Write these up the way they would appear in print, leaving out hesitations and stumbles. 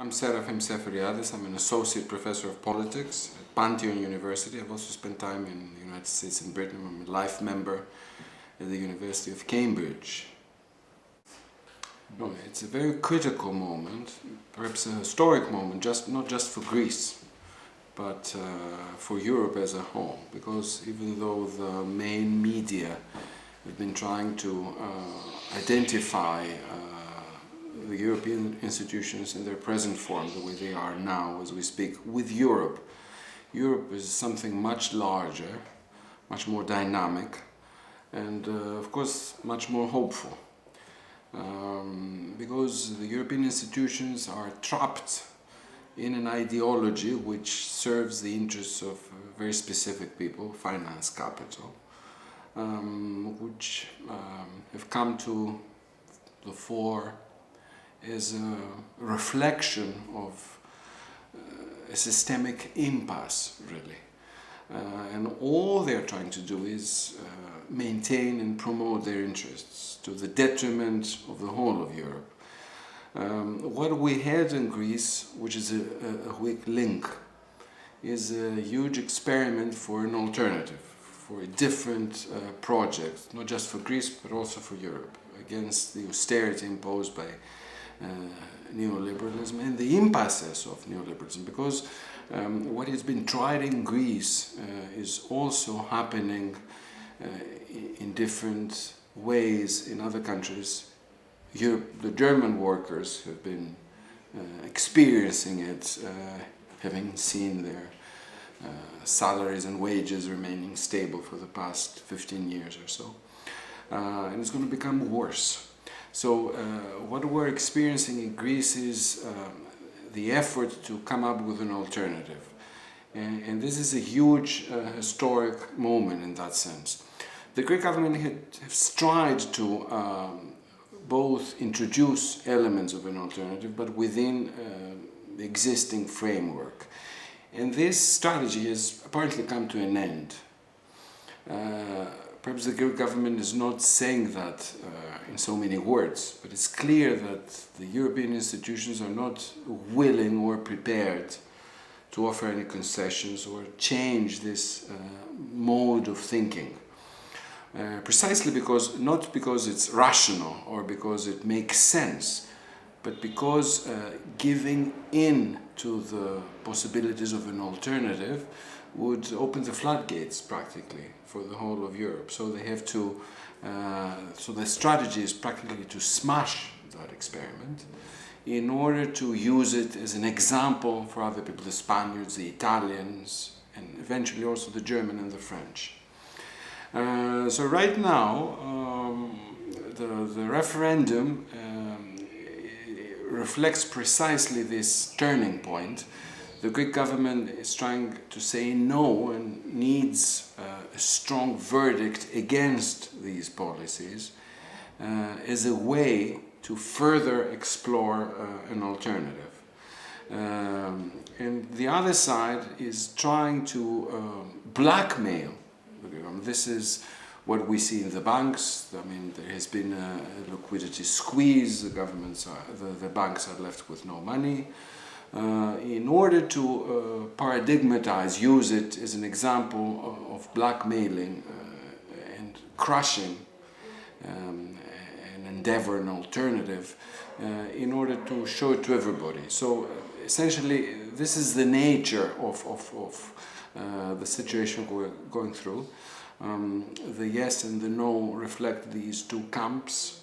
I'm Seraphim Seferiades. I'm an associate professor of politics at Pantheon University. I've also spent time in the United States and Britain. I'm a life member at the University of Cambridge. No, it's a very critical moment, perhaps a historic moment, not just for Greece, but for Europe as a whole. Because even though the main media have been trying to identify the European institutions in their present form, the way they are now as we speak, with Europe. Europe is something much larger, much more dynamic, and of course much more hopeful. Because the European institutions are trapped in an ideology which serves the interests of very specific people, finance capital, which have come to the fore is a reflection of a systemic impasse, really. And all they're trying to do is maintain and promote their interests to the detriment of the whole of Europe. What we had in Greece, which is a weak link, is a huge experiment for an alternative, for a different project, not just for Greece but also for Europe, against the austerity imposed by neoliberalism and the impasses of neoliberalism, because what has been tried in Greece is also happening in different ways in other countries. The German workers have been experiencing it, having seen their salaries and wages remaining stable for the past 15 years or so, and it's going to become worse. So what we're experiencing in Greece is the effort to come up with an alternative. And this is a huge historic moment in that sense. The Greek government has tried to both introduce elements of an alternative, but within the existing framework. And this strategy has apparently come to an end. Perhaps the Greek government is not saying that in so many words, but it's clear that the European institutions are not willing or prepared to offer any concessions or change this mode of thinking. Precisely because, not because it's rational or because it makes sense, but because giving in to the possibilities of an alternative would open the floodgates practically for the whole of Europe. So they have to, so the strategy is practically to smash that experiment in order to use it as an example for other people, the Spaniards, the Italians, and eventually also the German and the French. So right now, the referendum reflects precisely this turning point. The Greek government is trying to say no and needs a strong verdict against these policies as a way to further explore an alternative. And the other side is trying to blackmail the government. This is what we see in the banks. I mean, there has been a liquidity squeeze. The banks are left with no money. In order to paradigmatize, use it as an example of blackmailing and crushing an endeavor, an alternative, in order to show it to everybody. So essentially, this is the nature of the situation we're going through. The yes and the no reflect these two camps.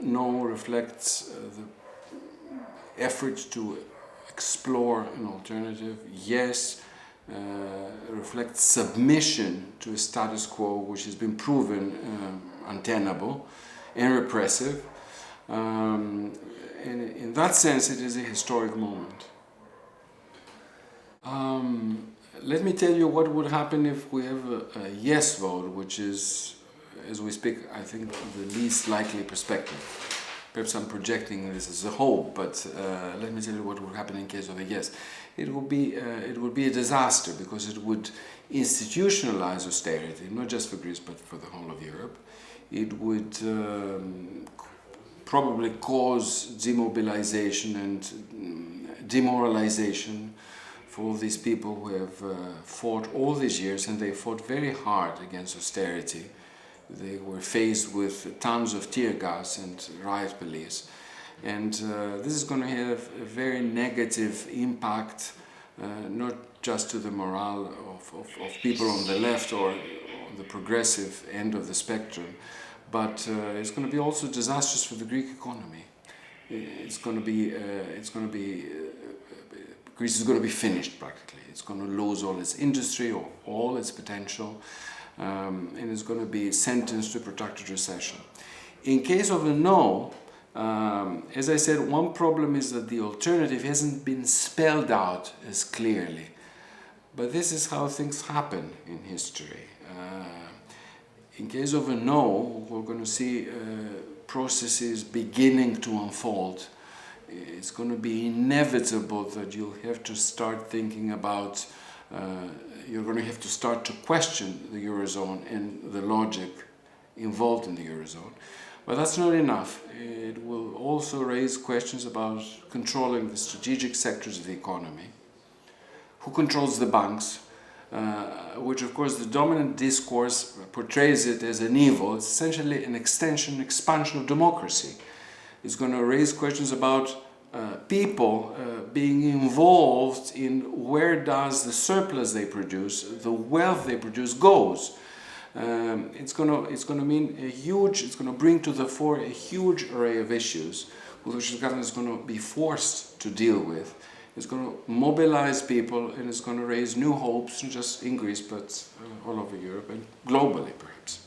No reflects the effort to explore an alternative. Yes reflects submission to a status quo which has been proven untenable and repressive. And in that sense, it is a historic moment. Let me tell you what would happen if we have a yes vote, which is, as we speak, I think the least likely perspective. Perhaps I'm projecting this as a hope, but let me tell you what would happen in case of a yes. It would be a disaster, because it would institutionalize austerity, not just for Greece but for the whole of Europe. It would probably cause demobilization and demoralization for all these people who have fought all these years, and they fought very hard against austerity. They were faced with tons of tear gas and riot police. And this is going to have a very negative impact, not just to the morale of people on the left or on the progressive end of the spectrum, but it's going to be also disastrous for the Greek economy. Greece is going to be finished practically. It's going to lose all its industry or all its potential, and it's going to be sentenced to a protracted recession. In case of a no, as I said, one problem is that the alternative hasn't been spelled out as clearly. But this is how things happen in history. In case of a no, we're going to see processes beginning to unfold. It's going to be inevitable that you'll have to start thinking about, you're going to have to start to question the Eurozone and the logic involved in the Eurozone. But that's not enough. It will also raise questions about controlling the strategic sectors of the economy. Who controls the banks? Which, of course, the dominant discourse portrays it as an evil. It's essentially an expansion of democracy. It's going to raise questions about people being involved in where does the surplus they produce, the wealth they produce goes. It's going to mean it's going to bring to the fore a huge array of issues with which the government is going to be forced to deal with. It's going to mobilize people, and it's going to raise new hopes, not just in Greece, but all over Europe and globally, perhaps.